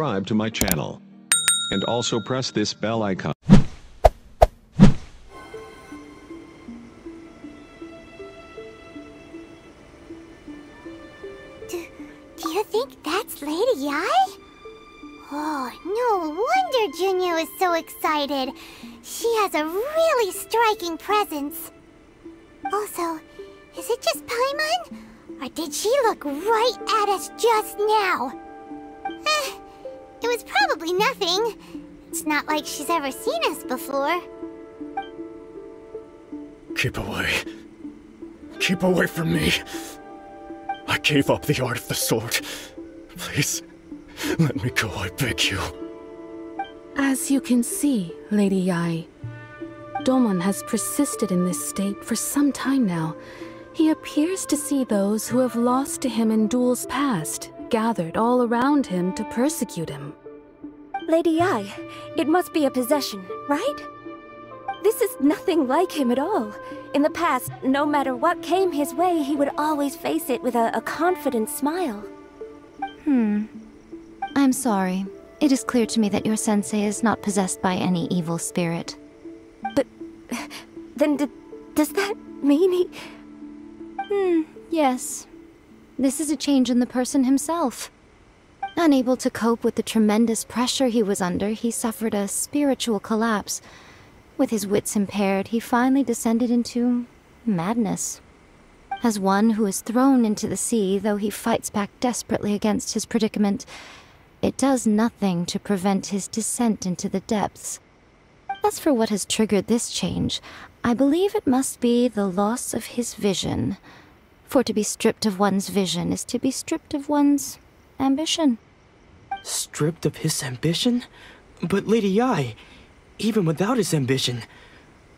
subscribe to my channel. And also press this bell icon. Do you think that's Lady Yi? Oh, no wonder Junior is so excited. She has a really striking presence. Also, is it just Paimon? Or did she look right at us just now? It was probably nothing. It's not like she's ever seen us before. Keep away. Keep away from me. I gave up the art of the sword. Please, let me go, I beg you. As you can see, Lady Yi, Domon has persisted in this state for some time now. He appears to see those who have lost to him in duels past, gathered all around him to persecute him. Lady Yi, it must be a possession, right? This is nothing like him at all. In the past, no matter what came his way, he would always face it with a confident smile. I'm sorry. It is clear to me that your sensei is not possessed by any evil spirit. But then does that mean he... Yes. This is a change in the person himself. Unable to cope with the tremendous pressure he was under, he suffered a spiritual collapse. With his wits impaired, he finally descended into madness. As one who is thrown into the sea, though he fights back desperately against his predicament, it does nothing to prevent his descent into the depths. As for what has triggered this change, I believe it must be the loss of his vision. For to be stripped of one's vision is to be stripped of one's ambition. Stripped of his ambition? But Lady Yi, even without his ambition,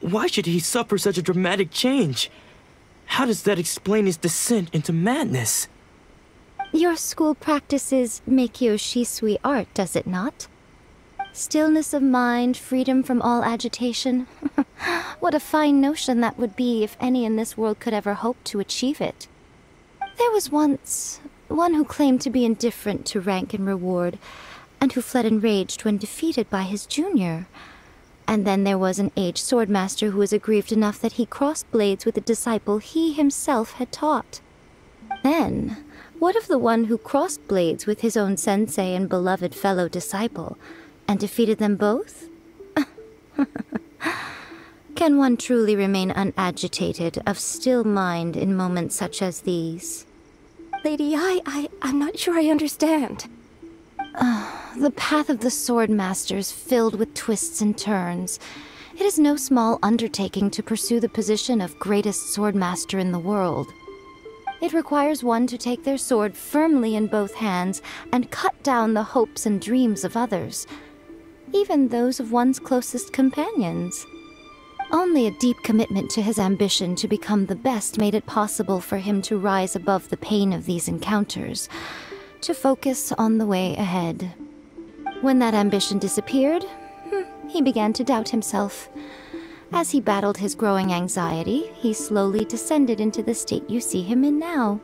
why should he suffer such a dramatic change? How does that explain his descent into madness? Your school practices Meikyo Shisui art, does it not? Stillness of mind, freedom from all agitation. What a fine notion that would be if any in this world could ever hope to achieve it. There was once one who claimed to be indifferent to rank and reward, and who fled enraged when defeated by his junior. And then there was an aged swordmaster who was aggrieved enough that he crossed blades with a disciple he himself had taught. Then, what of the one who crossed blades with his own sensei and beloved fellow disciple, and defeated them both? Can one truly remain unagitated, of still mind in moments such as these? Lady Yi, I'm not sure I understand. The path of the swordmaster is filled with twists and turns. It is no small undertaking to pursue the position of greatest swordmaster in the world. It requires one to take their sword firmly in both hands and cut down the hopes and dreams of others, even those of one's closest companions. Only a deep commitment to his ambition to become the best made it possible for him to rise above the pain of these encounters, to focus on the way ahead. When that ambition disappeared, he began to doubt himself. As he battled his growing anxiety, he slowly descended into the state you see him in now.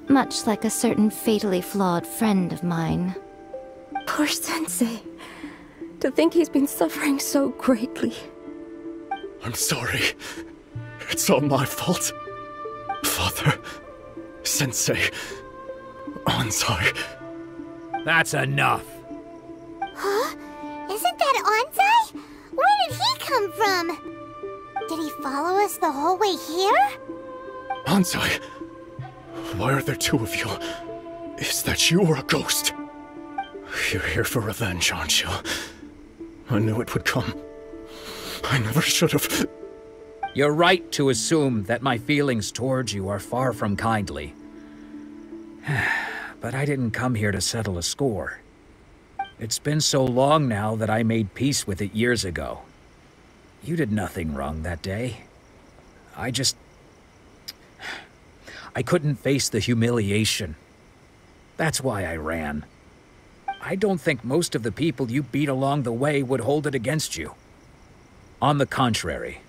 Much like a certain fatally flawed friend of mine. Poor sensei. To think he's been suffering so greatly. I'm sorry. It's all my fault. Father, Sensei, Ansai. That's enough. Huh? Isn't that Ansai? Where did he come from? Did he follow us the whole way here? Ansai, why are there two of you? Is that you or a ghost? You're here for revenge, aren't you? I knew it would come. I never should have. You're right to assume that my feelings towards you are far from kindly. But I didn't come here to settle a score. It's been so long now that I made peace with it years ago. You did nothing wrong that day. I couldn't face the humiliation. That's why I ran. I don't think most of the people you beat along the way would hold it against you. On the contrary,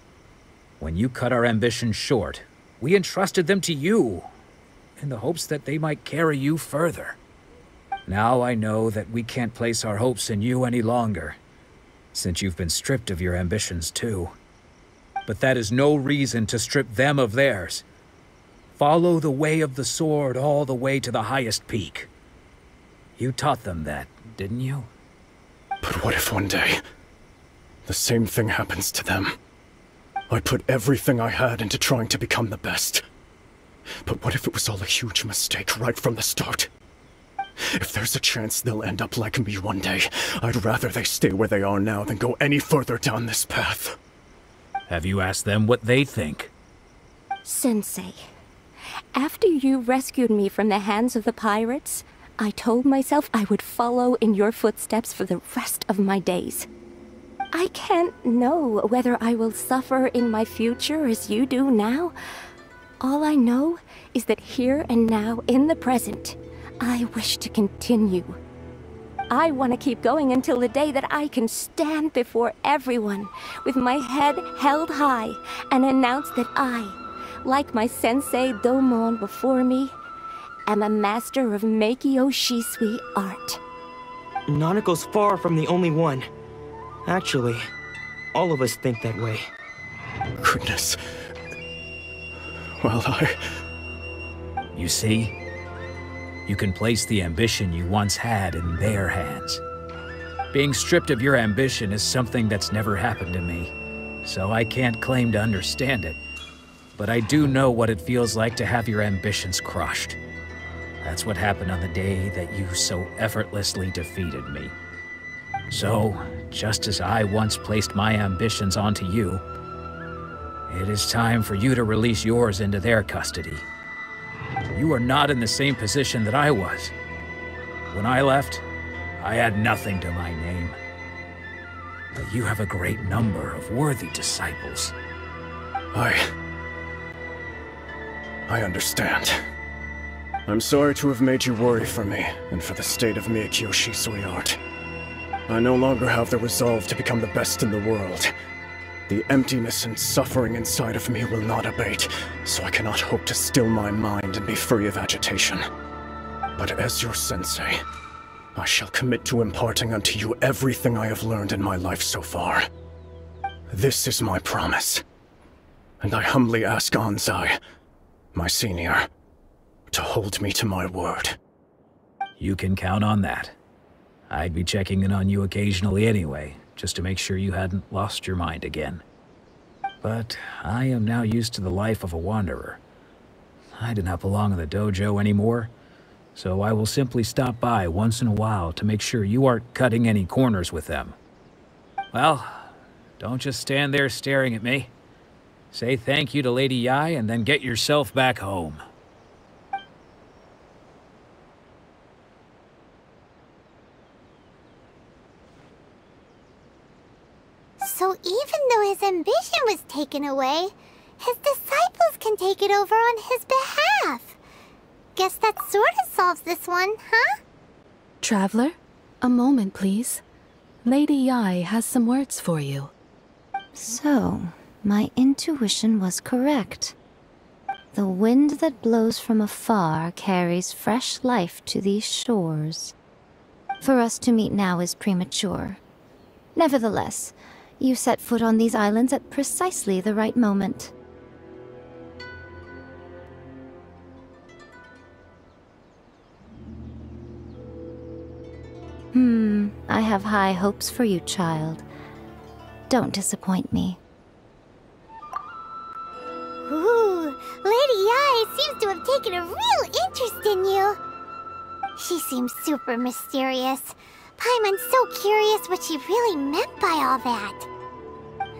when you cut our ambitions short, we entrusted them to you, in the hopes that they might carry you further. Now I know that we can't place our hopes in you any longer, since you've been stripped of your ambitions too. But that is no reason to strip them of theirs. Follow the way of the sword all the way to the highest peak. You taught them that, didn't you? But what if one day, the same thing happens to them? I put everything I had into trying to become the best. But what if it was all a huge mistake right from the start? If there's a chance they'll end up like me one day, I'd rather they stay where they are now than go any further down this path. Have you asked them what they think? Sensei, after you rescued me from the hands of the pirates, I told myself I would follow in your footsteps for the rest of my days. I can't know whether I will suffer in my future as you do now. All I know is that here and now, in the present, I wish to continue. I want to keep going until the day that I can stand before everyone with my head held high and announce that I, like my sensei Domon before me, am a master of Meikyo Shisui art. Nanako's far from the only one. Actually, all of us think that way. Goodness. Well, You see? You can place the ambition you once had in their hands. Being stripped of your ambition is something that's never happened to me, so I can't claim to understand it. But I do know what it feels like to have your ambitions crushed. That's what happened on the day that you so effortlessly defeated me. So, just as I once placed my ambitions onto you, it is time for you to release yours into their custody. You are not in the same position that I was. When I left, I had nothing to my name. But you have a great number of worthy disciples. I understand. I'm sorry to have made you worry for me, and for the state of Meikyo Shisui art. I no longer have the resolve to become the best in the world. The emptiness and suffering inside of me will not abate, so I cannot hope to still my mind and be free of agitation. But as your sensei, I shall commit to imparting unto you everything I have learned in my life so far. This is my promise. And I humbly ask Anzai, my senior, to hold me to my word. You can count on that. I'd be checking in on you occasionally anyway, just to make sure you hadn't lost your mind again. But I am now used to the life of a wanderer. I do not belong in the dojo anymore, so I will simply stop by once in a while to make sure you aren't cutting any corners with them. Well, don't just stand there staring at me. Say thank you to Lady Yai and then get yourself back home. So even though his ambition was taken away, his disciples can take it over on his behalf. Guess that sort of solves this one, huh? Traveler, a moment, please. Lady Yai has some words for you. So, my intuition was correct. The wind that blows from afar carries fresh life to these shores. For us to meet now is premature. Nevertheless, you set foot on these islands at precisely the right moment. I have high hopes for you, child. Don't disappoint me. Ooh, Lady Yai seems to have taken a real interest in you. She seems super mysterious. Paimon's so curious what she really meant by all that.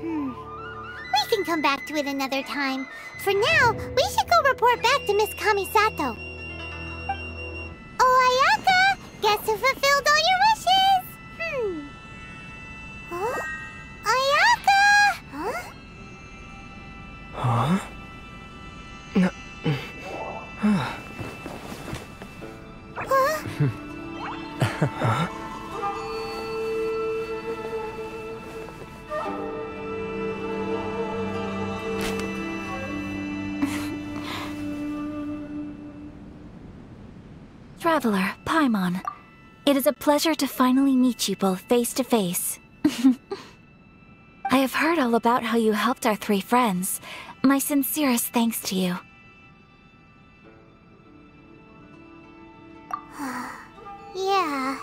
We can come back to it another time. For now, we should go report back to Miss Kamisato. Oh, Ayaka! Guess who fulfilled all your wishes? Huh? Ayaka! Huh? Huh? Huh? Traveler, Paimon, It is a pleasure to finally meet you both face to face. I have heard all about how you helped our 3 friends. My sincerest thanks to you. Yeah,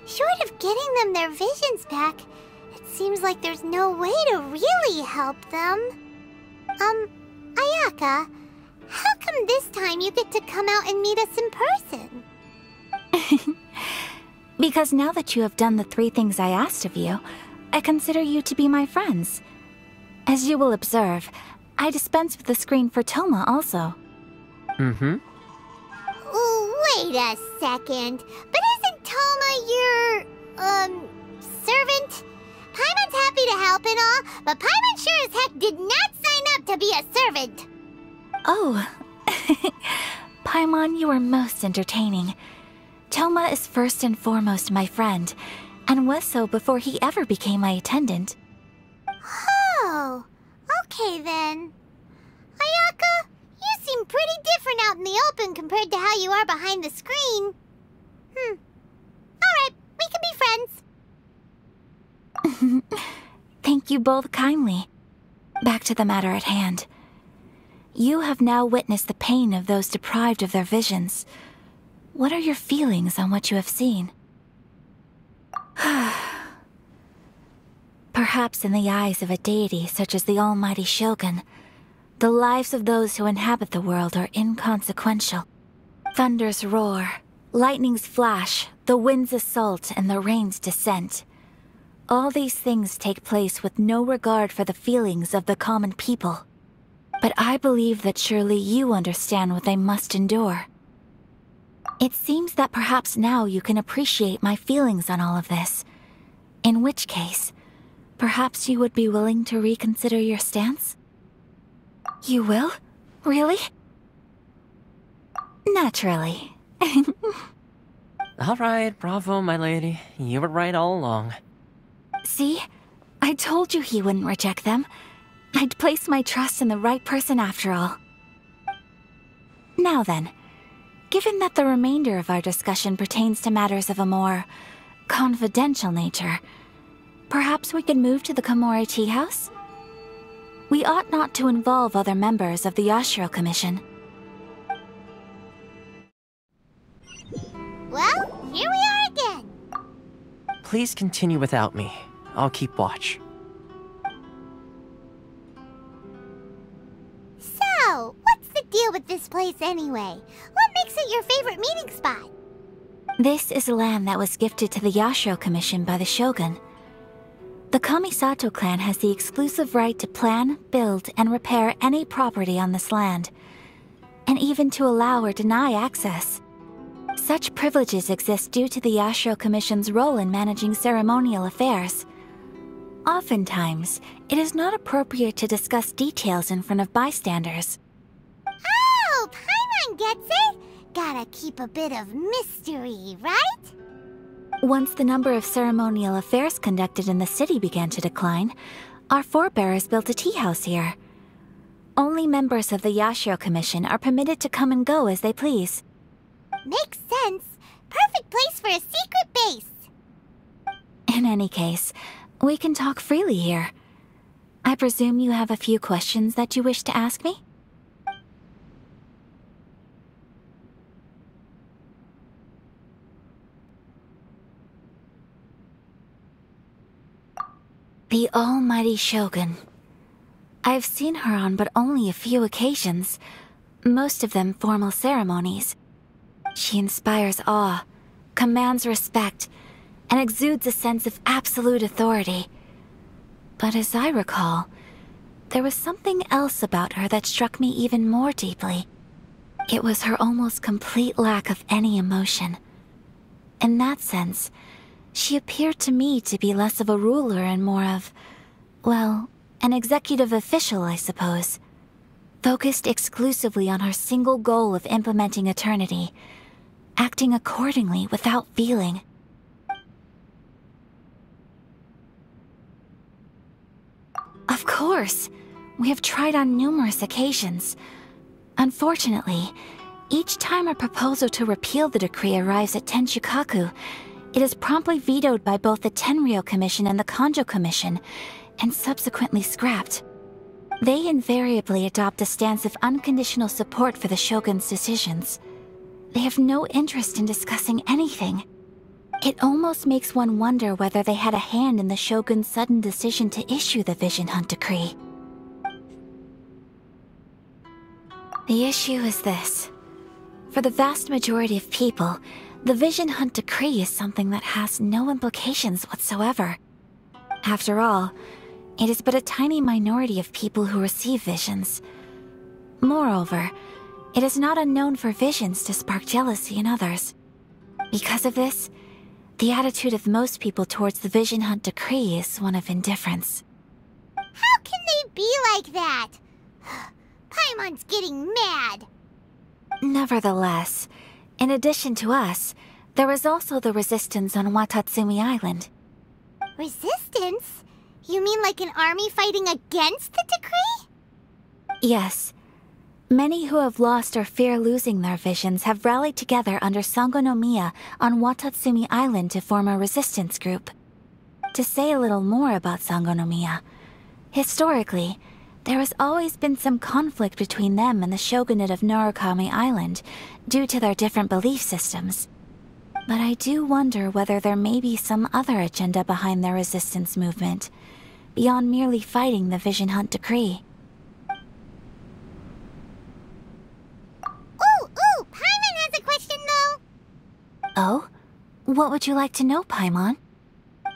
short of getting them their visions back, it seems like there's no way to really help them. Ayaka, how come this time you get to come out and meet us in person? Because now that you have done the 3 things I asked of you, I consider you to be my friends. As you will observe, I dispense with the screen for Toma also. Wait a second. But isn't Toma your, servant? Paimon's happy to help and all, but Paimon sure as heck did not sign up to be a servant. Oh. Paimon, you are most entertaining. Toma is first and foremost my friend, and was so before he ever became my attendant. Oh, okay then. Ayaka, you seem pretty different out in the open compared to how you are behind the screen. Alright, we can be friends. Thank you both kindly. Back to the matter at hand. You have now witnessed the pain of those deprived of their visions. What are your feelings on what you have seen? Perhaps in the eyes of a deity such as the almighty Shogun, the lives of those who inhabit the world are inconsequential. Thunders roar, lightnings flash, the winds assault, and the rains descent. All these things take place with no regard for the feelings of the common people. But I believe that surely you understand what they must endure. It seems that perhaps now you can appreciate my feelings on all of this. In which case, perhaps you would be willing to reconsider your stance? You will? Really? Naturally. All right, bravo, my lady. You were right all along. See? I told you he wouldn't reject them. I'd placed my trust in the right person after all. Now then, given that the remainder of our discussion pertains to matters of a more confidential nature, perhaps we could move to the Komori Tea House? We ought not to involve other members of the Yashiro Commission. Well, here we are again. Please continue without me. I'll keep watch. So, what's the deal with this place anyway? What makes it your favorite meeting spot? This is land that was gifted to the Yashiro Commission by the Shogun. The Kamisato clan has the exclusive right to plan, build, and repair any property on this land, and even to allow or deny access. Such privileges exist due to the Yashiro Commission's role in managing ceremonial affairs. Oftentimes, it is not appropriate to discuss details in front of bystanders. Oh, Paimon gets it! Gotta keep a bit of mystery, right? Once the number of ceremonial affairs conducted in the city began to decline, our forebears built a tea house here. Only members of the Yashiro Commission are permitted to come and go as they please. Makes sense. Perfect place for a secret base. In any case, we can talk freely here. I presume you have a few questions that you wish to ask me? The almighty Shogun. I've seen her on but only a few occasions, most of them formal ceremonies. She inspires awe, commands respect, and exudes a sense of absolute authority. But as I recall, there was something else about her that struck me even more deeply. It was her almost complete lack of any emotion. In that sense, she appeared to me to be less of a ruler and more of, well, an executive official, I suppose. Focused exclusively on her single goal of implementing eternity, acting accordingly without feeling. Of course, we have tried on numerous occasions. Unfortunately, each time a proposal to repeal the decree arrives at Tenshukaku, It is promptly vetoed by both the Tenryou Commission and the Kanjo Commission, and subsequently scrapped. They invariably adopt a stance of unconditional support for the Shogun's decisions. They have no interest in discussing anything. It almost makes one wonder whether they had a hand in the Shogun's sudden decision to issue the Vision Hunt Decree. The issue is this. For the vast majority of people, the Vision Hunt Decree is something that has no implications whatsoever. After all, it is but a tiny minority of people who receive visions. Moreover, it is not unknown for visions to spark jealousy in others. Because of this, the attitude of most people towards the Vision Hunt Decree is one of indifference. How can they be like that? Paimon's getting mad. Nevertheless, in addition to us, there is also the resistance on Watatsumi Island. Resistance? You mean like an army fighting against the decree? Yes. Many who have lost or fear losing their visions have rallied together under Sangonomiya on Watatsumi Island to form a resistance group. To say a little more about Sangonomiya, historically, there has always been some conflict between them and the shogunate of Narukami Island due to their different belief systems. But I do wonder whether there may be some other agenda behind their resistance movement, beyond merely fighting the Vision Hunt Decree. Ooh, Paimon has a question though! Oh? What would you like to know, Paimon?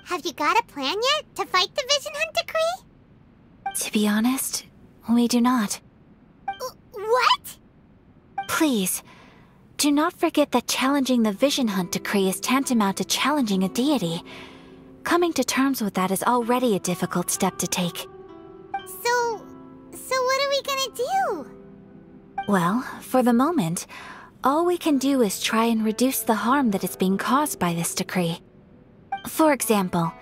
Have you got a plan yet to fight the Vision Hunt Decree? To be honest, we do not. What? Please, do not forget that challenging the Vision Hunt Decree is tantamount to challenging a deity. Coming to terms with that is already a difficult step to take. So what are we gonna do? Well, for the moment, all we can do is try and reduce the harm that is being caused by this decree. For example,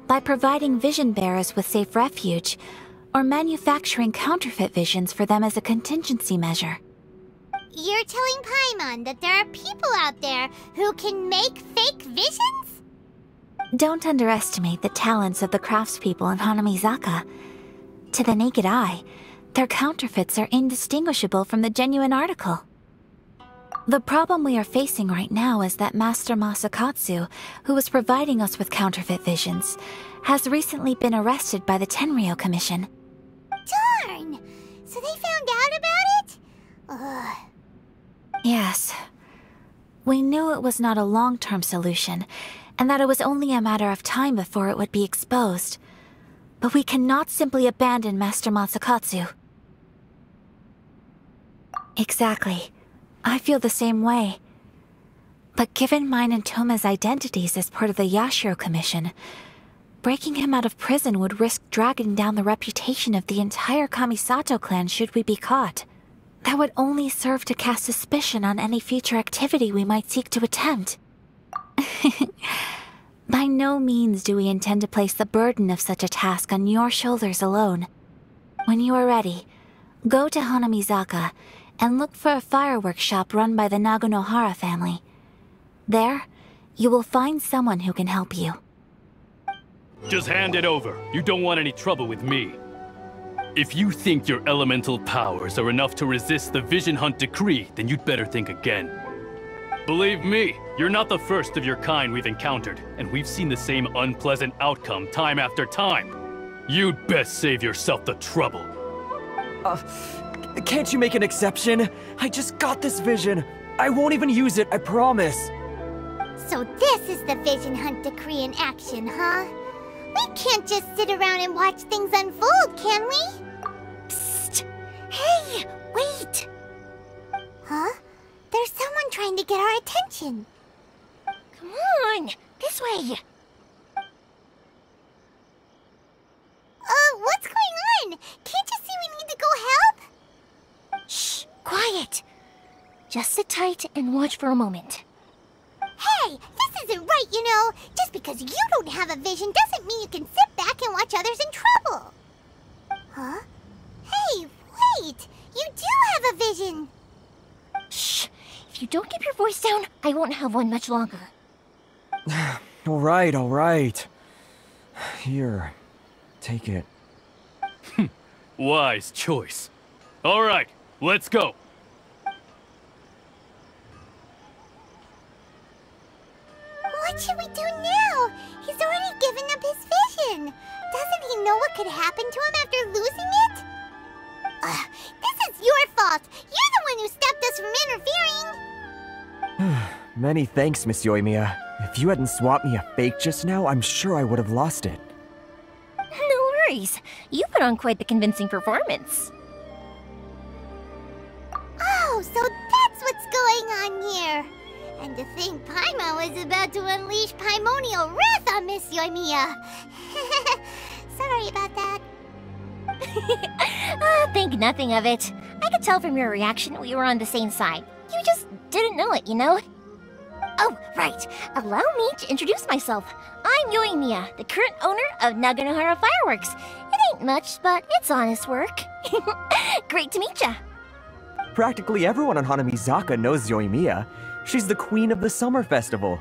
by providing vision bearers with safe refuge, or manufacturing counterfeit visions for them as a contingency measure. You're telling Paimon that there are people out there who can make fake visions? Don't underestimate the talents of the craftspeople in Hanamizaka. To the naked eye, their counterfeits are indistinguishable from the genuine article. The problem we are facing right now is that Master Masakatsu, who was providing us with counterfeit visions, has recently been arrested by the Tenryou Commission. Darn! So they found out about it? Ugh. Yes. We knew it was not a long-term solution, and that it was only a matter of time before it would be exposed. But we cannot simply abandon Master Masakatsu. Exactly. I feel the same way. But given mine and Toma's identities as part of the Yashiro Commission, breaking him out of prison would risk dragging down the reputation of the entire Kamisato clan should we be caught. That would only serve to cast suspicion on any future activity we might seek to attempt. By no means do we intend to place the burden of such a task on your shoulders alone. When you are ready, go to Hanamizaka and look for a fireworks shop run by the Naganohara family. There, you will find someone who can help you. Just hand it over. You don't want any trouble with me. If you think your elemental powers are enough to resist the Vision Hunt Decree, then you'd better think again. Believe me, you're not the first of your kind we've encountered, and we've seen the same unpleasant outcome time after time. You'd best save yourself the trouble. Can't you make an exception? I just got this vision. I won't even use it, I promise. So this is the Vision Hunt Decree in action, huh? We can't just sit around and watch things unfold, can we? Psst! Hey, wait! Huh? There's someone trying to get our attention. Come on, this way. What's going on? Can't you see we need to go help? Shh, quiet. Just sit tight and watch for a moment. Hey, this isn't right, you know. Just because you don't have a vision doesn't mean you can sit back and watch others in trouble. Huh? Hey, wait! You do have a vision! Shh! If you don't keep your voice down, I won't have one much longer. All right. Here, take it. Wise choice. All right, let's go. What should we do now? He's already given up his vision. Doesn't he know what could happen to him after losing it? This is your fault. You're the one who stopped us from interfering. Many thanks, Miss Yoimiya. If you hadn't swapped me a fake just now, I'm sure I would have lost it. No worries. You put on quite the convincing performance. Oh, so that's what's going on here. And to think Paimon was about to unleash Paimonial wrath on Miss Yoimiya. Sorry about that. Think nothing of it. I could tell from your reaction we were on the same side. You just didn't know it, you know? Oh, right. Allow me to introduce myself. I'm Yoimiya, the current owner of Naganohara Fireworks. It ain't much, but it's honest work. Great to meet ya. Practically everyone on Hanamizaka knows Yoimiya. She's the queen of the summer festival.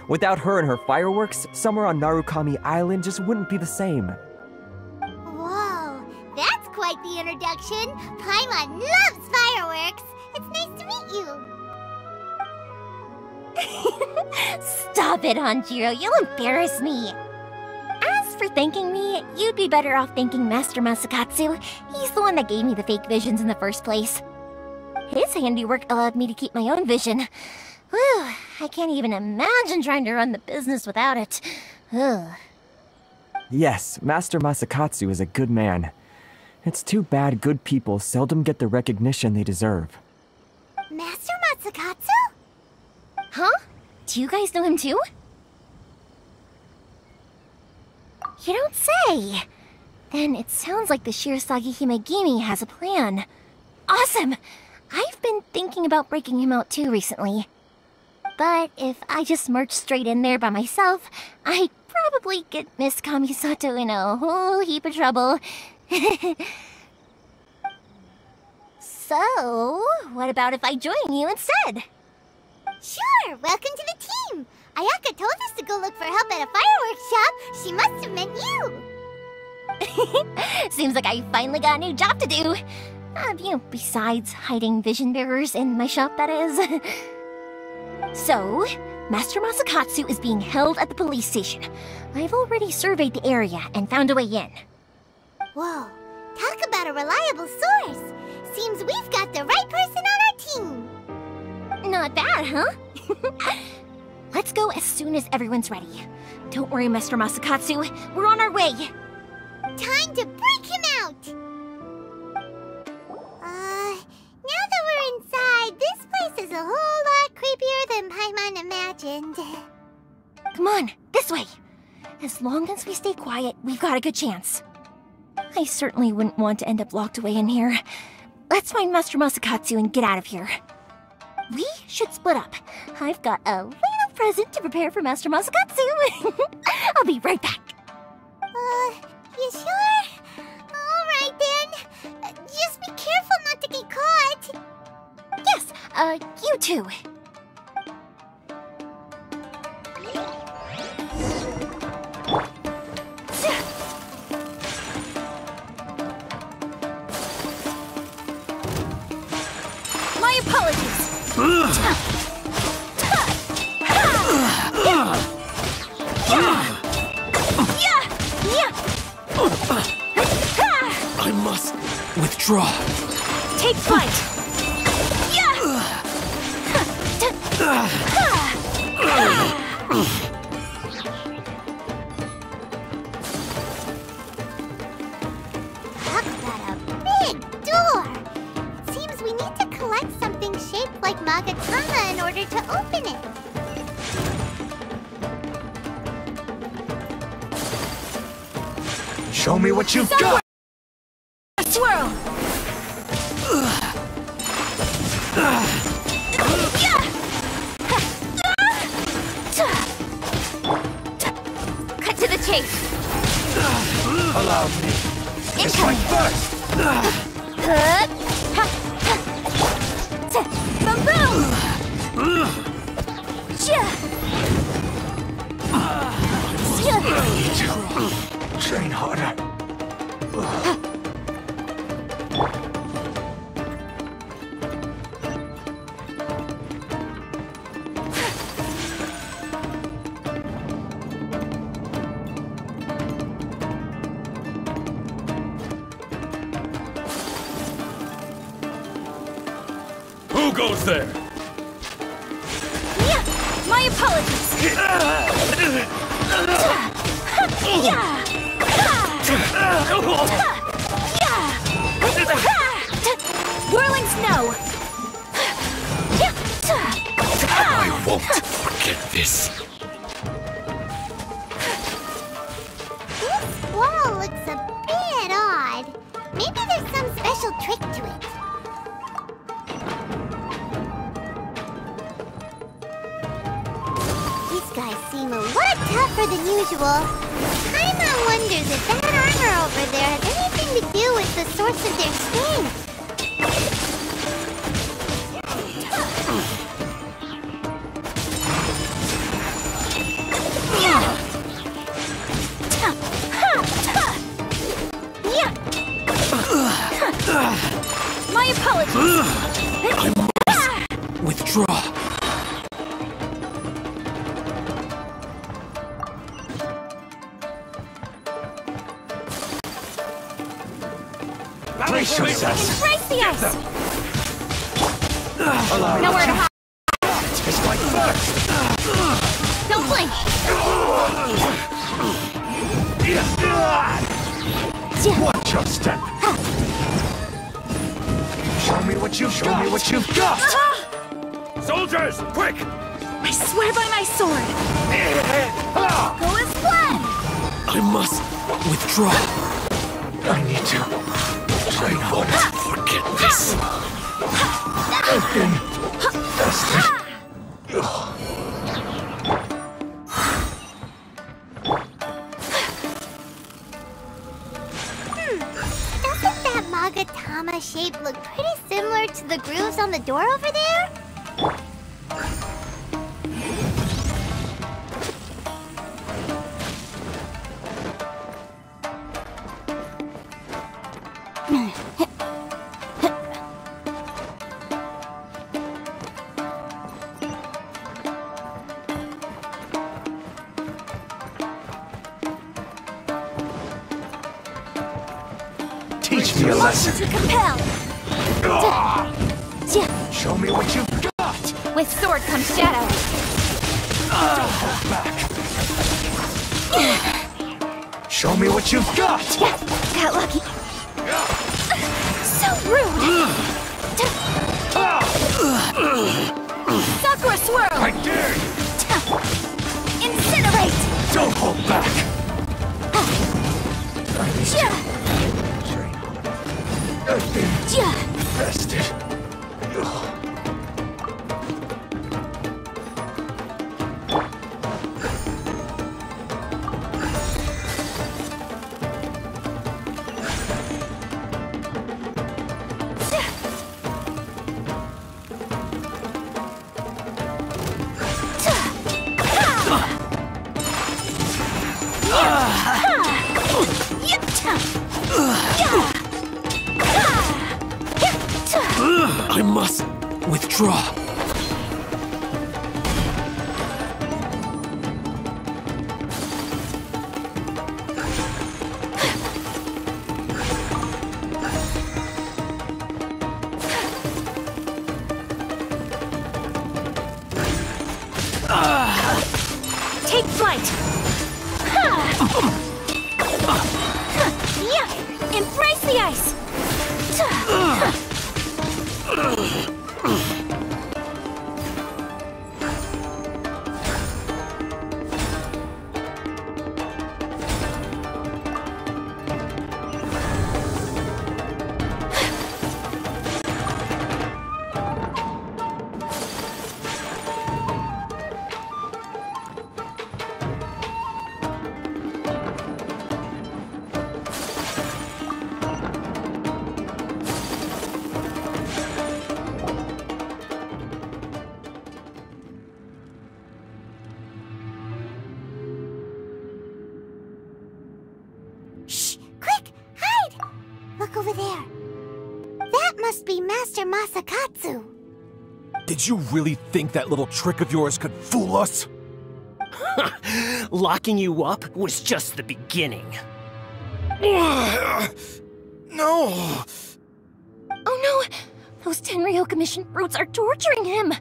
Without her and her fireworks, summer on Narukami Island just wouldn't be the same. Whoa, that's quite the introduction. Paimon loves fireworks. It's nice to meet you. Stop it, Hanjiro. You'll embarrass me. As for thanking me, you'd be better off thanking Master Masakatsu. He's the one that gave me the fake visions in the first place. His handiwork allowed me to keep my own vision. Whew, I can't even imagine trying to run the business without it. Ugh. Yes, Master Masakatsu is a good man. It's too bad good people seldom get the recognition they deserve. Master Masakatsu? Huh? Do you guys know him too? You don't say! Then it sounds like the Shirasagi Himegimi has a plan. Awesome! I've been thinking about breaking him out too recently. But if I just marched straight in there by myself, I'd probably get Miss Kamisato in a whole heap of trouble. So, what about if I join you instead? Sure, welcome to the team. Ayaka told us to go look for help at a fireworks shop. She must have meant you. Seems like I finally got a new job to do. Besides hiding vision bearers in my shop, that is. So, Master Masakatsu is being held at the police station. I've already surveyed the area and found a way in. Whoa, talk about a reliable source. Seems we've got the right person on our team. Not bad, huh? Let's go as soon as everyone's ready. Don't worry, Master Masakatsu. We're on our way. Time to break him out. Now that we're inside, this place is a whole lot creepier than Paimon imagined. Come on, this way. As long as we stay quiet, we've got a good chance. I certainly wouldn't want to end up locked away in here. Let's find Master Masakatsu and get out of here. We should split up. I've got a little present to prepare for Master Masakatsu. I'll be right back. You sure? Alright then. Just be careful not to get caught. Yes, you too. My apologies. I must withdraw. Take flight. Talk about a big door. It seems we need to collect something shaped like Magatama in order to open it. Show me what you've got! Swirl! Cut to the chase! Allow me. Incoming! First! Boom boom! Who goes there? Yeah, my apologies. Whirling snow. I won't forget this. This wall looks a bit odd. Maybe there's some special trick to it. These guys seem a lot tougher than usual. Paimon wonders if that armor over there has anything to do with the source of their strength. My apologies. I must withdraw. Brace yourself. Embrace the ice. Nowhere to hide. It's like first. Don't blink. Watch your step. Show me what you've got. Soldiers, quick! I swear by my sword. Go as planned. I must withdraw. I need to. I won't forget this. I've been tested. Doesn't that Magatama shape look pretty similar to the grooves on the door over there? Teach me a lesson. To compel. Show me what you've got. With sword comes shadow. Don't hold back. Show me what you've got. Yes, got lucky. So rude. Sakura swirl. I dare you. Incinerate. Don't hold back. I need to. I've been tested. I must withdraw. Take flight. Embrace the ice. Shh! Quick! Hide! Look over there. That must be Master Masakatsu. Did you really think that little trick of yours could fool us? Locking you up was just the beginning. No! Oh no! Those Tenryou Commission brutes are torturing him!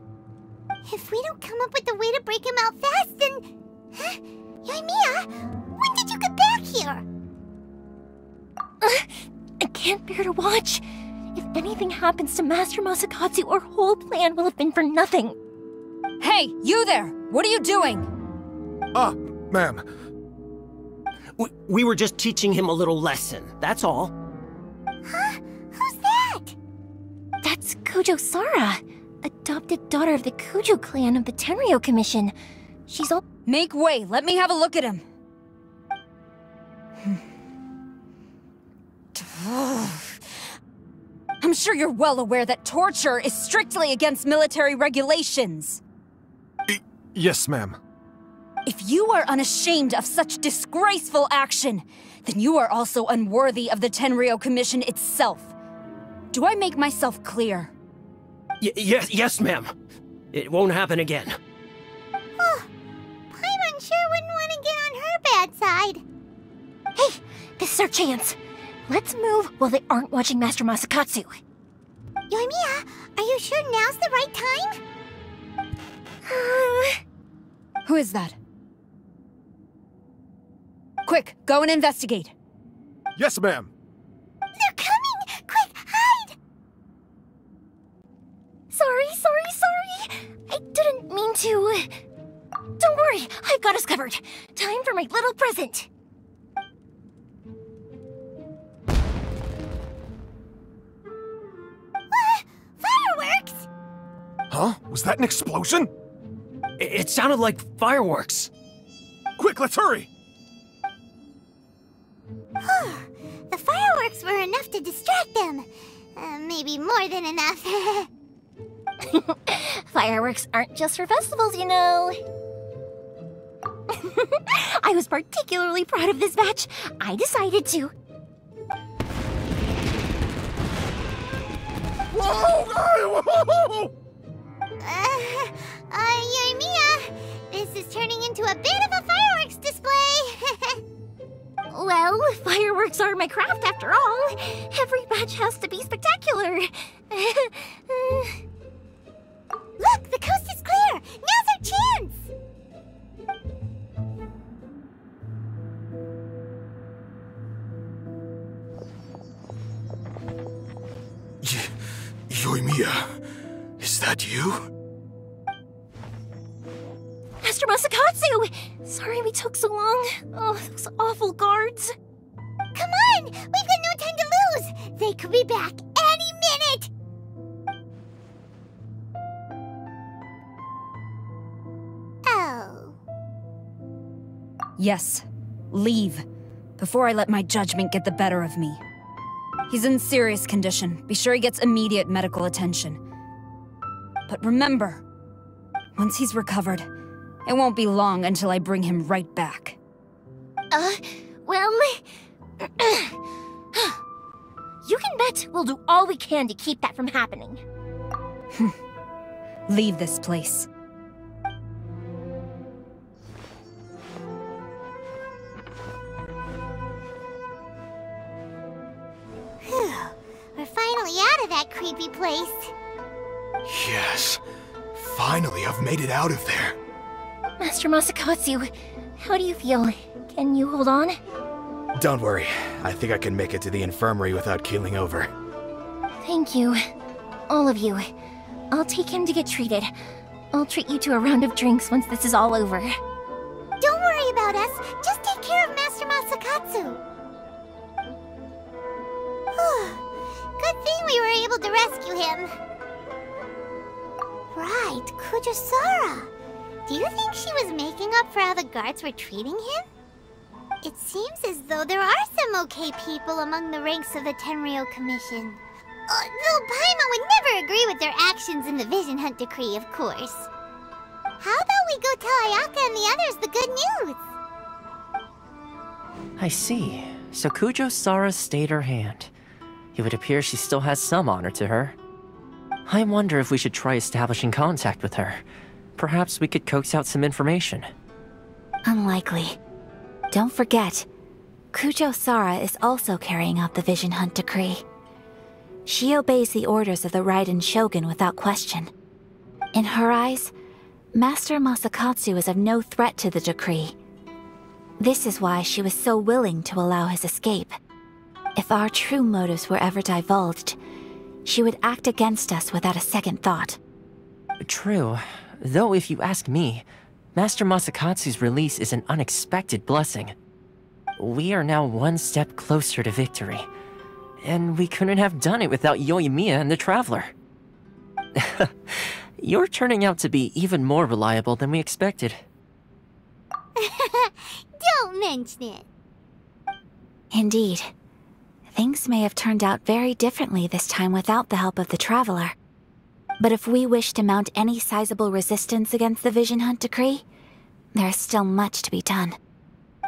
If we don't come up with a way to break him out fast, then... Huh? Yoimiya, when did you get back here? I can't bear to watch. If anything happens to Master Masakatsu, our whole plan will have been for nothing. Hey, you there! What are you doing? Ma'am. We were just teaching him a little lesson, that's all. Huh? Who's that? That's Kujo Sara, adopted daughter of the Kujo clan of the Tenryou Commission. She's all— Make way, let me have a look at him. I'm sure you're well aware that torture is strictly against military regulations. Yes, ma'am. If you are unashamed of such disgraceful action, then you are also unworthy of the Tenryou Commission itself. Do I make myself clear? Yes, ma'am. It won't happen again. Oh, Paimon sure wouldn't want to get on her bad side. Hey, this is our chance. Let's move while they aren't watching Master Masakatsu. Yoimiya, are you sure now's the right time? Who is that? Quick, go and investigate. Yes, ma'am. They're coming! Quick, hide! Sorry. I didn't mean to. Don't worry, I've got us covered. Time for my little present. What? Fireworks? Huh? Was that an explosion? It sounded like fireworks. Quick, let's hurry! The fireworks were enough to distract them. Maybe more than enough. Fireworks aren't just for festivals, you know. I was particularly proud of this batch. I decided to. Whoa! Yoimiya, this is turning into a bit of a fireworks display. Well, fireworks are my craft after all. Every batch has to be spectacular. Look, the coast is clear. Now's our chance. Yoimiya, is that you? Master Masakatsu! Sorry we took so long. Oh, those awful guards. Come on! We've got no time to lose! They could be back any minute! Oh. Yes, leave. Before I let my judgment get the better of me. He's in serious condition. Be sure he gets immediate medical attention. But remember, once he's recovered, it won't be long until I bring him right back. Well... You can bet we'll do all we can to keep that from happening. Leave this place. We're finally out of that creepy place. Yes. Finally, I've made it out of there. Master Masakatsu, how do you feel? Can you hold on? Don't worry. I think I can make it to the infirmary without keeling over. Thank you. All of you. I'll take him to get treated. I'll treat you to a round of drinks once this is all over. Don't worry about us. Just take care of Master Masakatsu. Good thing we were able to rescue him. Right, Kujosara. Do you think she was making up for how the guards were treating him? It seems as though there are some okay people among the ranks of the Tenryou Commission. Though Paimon would never agree with their actions in the Vision Hunt Decree, of course. How about we go tell Ayaka and the others the good news? I see. So Kujo Sara stayed her hand. It would appear she still has some honor to her. I wonder if we should try establishing contact with her. Perhaps we could coax out some information. Unlikely. Don't forget, Kujo Sara is also carrying out the Vision Hunt Decree. She obeys the orders of the Raiden Shogun without question. In her eyes, Master Masakatsu is of no threat to the decree. This is why she was so willing to allow his escape. If our true motives were ever divulged, she would act against us without a second thought. True. Though if you ask me, Master Masakatsu's release is an unexpected blessing. We are now one step closer to victory. And we couldn't have done it without Yoimiya and the Traveler. You're turning out to be even more reliable than we expected. Don't mention it. Indeed. Things may have turned out very differently this time without the help of the Traveler. But if we wish to mount any sizable resistance against the Vision Hunt decree, there is still much to be done.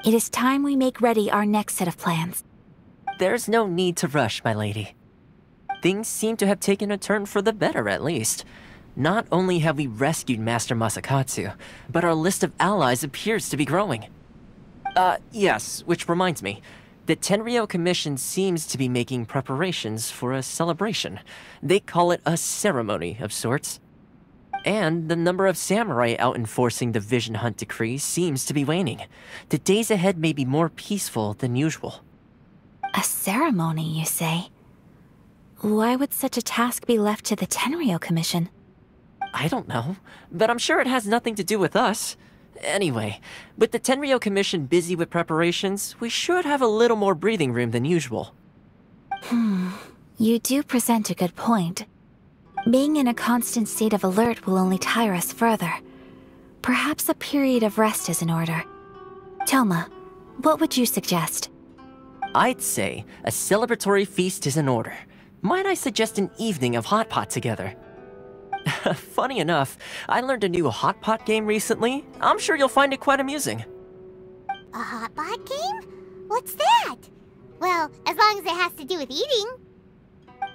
It is time we make ready our next set of plans. There's no need to rush, my lady. Things seem to have taken a turn for the better, at least. Not only have we rescued Master Masakatsu, but our list of allies appears to be growing. Yes, which reminds me. The Tenryou Commission seems to be making preparations for a celebration. They call it a ceremony of sorts. And the number of samurai out enforcing the Vision Hunt decree seems to be waning. The days ahead may be more peaceful than usual. A ceremony, you say? Why would such a task be left to the Tenryou Commission? I don't know, but I'm sure it has nothing to do with us. Anyway, with the Tenryou Commission busy with preparations, we should have a little more breathing room than usual. You do present a good point. Being in a constant state of alert will only tire us further. Perhaps a period of rest is in order. Toma, what would you suggest? I'd say a celebratory feast is in order. Might I suggest an evening of hot pot together? Funny enough, I learned a new hot pot game recently. I'm sure you'll find it quite amusing. A hot pot game? What's that? Well, as long as it has to do with eating.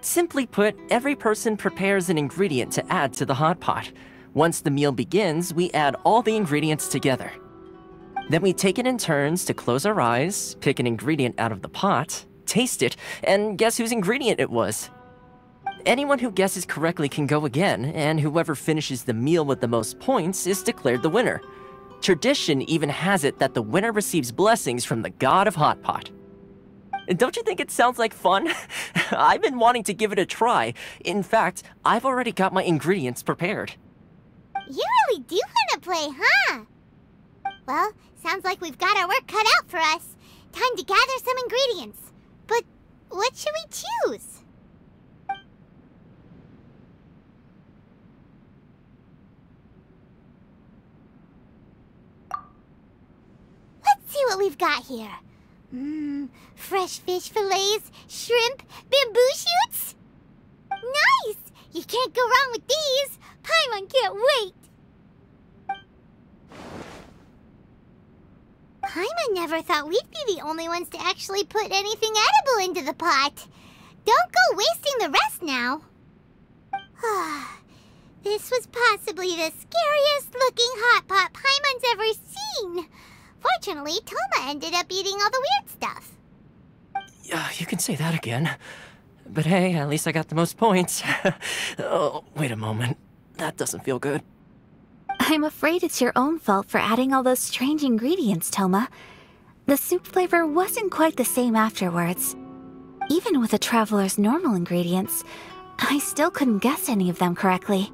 Simply put, every person prepares an ingredient to add to the hot pot. Once the meal begins, we add all the ingredients together. Then we take it in turns to close our eyes, pick an ingredient out of the pot, taste it, and guess whose ingredient it was. Anyone who guesses correctly can go again, and whoever finishes the meal with the most points is declared the winner. Tradition even has it that the winner receives blessings from the god of hot pot. Don't you think it sounds like fun? I've been wanting to give it a try. In fact, I've already got my ingredients prepared. You really do want to play, huh? Well, sounds like we've got our work cut out for us. Time to gather some ingredients. But what should we choose? Let's see what we've got here. Fresh fish fillets, shrimp, bamboo shoots. Nice! You can't go wrong with these. Paimon can't wait. Paimon never thought we'd be the only ones to actually put anything edible into the pot. Don't go wasting the rest now. This was possibly the scariest looking hot pot Paimon's ever seen. Fortunately, Toma ended up eating all the weird stuff. You can say that again. But hey, at least I got the most points. Oh, wait a moment. That doesn't feel good. I'm afraid it's your own fault for adding all those strange ingredients, Toma. The soup flavor wasn't quite the same afterwards. Even with the Traveler's normal ingredients, I still couldn't guess any of them correctly.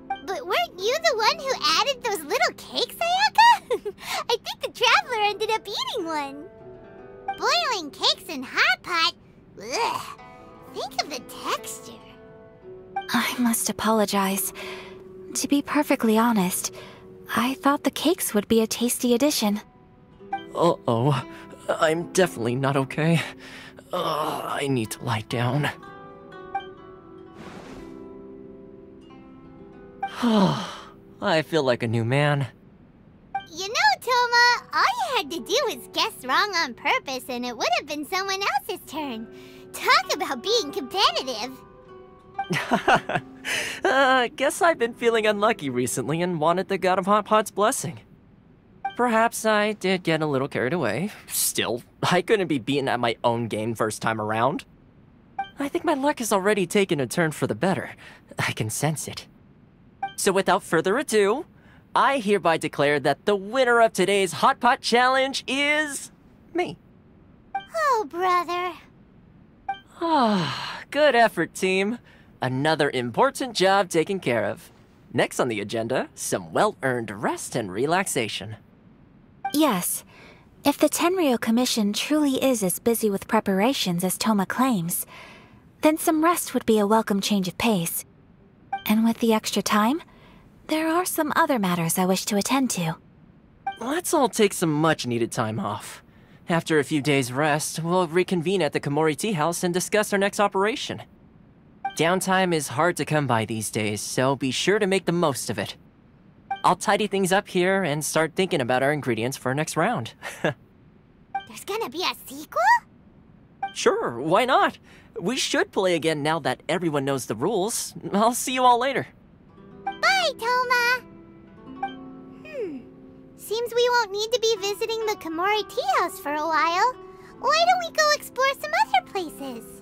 But weren't you the one who added those little cakes, Ayaka? I think the Traveler ended up eating one. Boiling cakes in hot pot? Ugh. Think of the texture. I must apologize. To be perfectly honest, I thought the cakes would be a tasty addition. Uh-oh. I'm definitely not okay. I need to lie down. I feel like a new man. You know, Toma, all you had to do was guess wrong on purpose and it would have been someone else's turn. Talk about being competitive. Guess I've been feeling unlucky recently and wanted the God of Hot Pot's blessing. Perhaps I did get a little carried away. Still, I couldn't be beaten at my own game first time around. I think my luck has already taken a turn for the better. I can sense it. So without further ado, I hereby declare that the winner of today's Hot Pot Challenge is... me. Oh, brother. Ah, good effort, team. Another important job taken care of. Next on the agenda, some well-earned rest and relaxation. Yes. If the Tenryo Commission truly is as busy with preparations as Toma claims, then some rest would be a welcome change of pace. And with the extra time, there are some other matters I wish to attend to. Let's all take some much-needed time off. After a few days' rest, we'll reconvene at the Komori Tea House and discuss our next operation. Downtime is hard to come by these days, so be sure to make the most of it. I'll tidy things up here and start thinking about our ingredients for our next round. There's gonna be a sequel? Sure, why not? We should play again now that everyone knows the rules. I'll see you all later. Bye, Toma! Seems we won't need to be visiting the Komori Tea House for a while. Why don't we go explore some other places?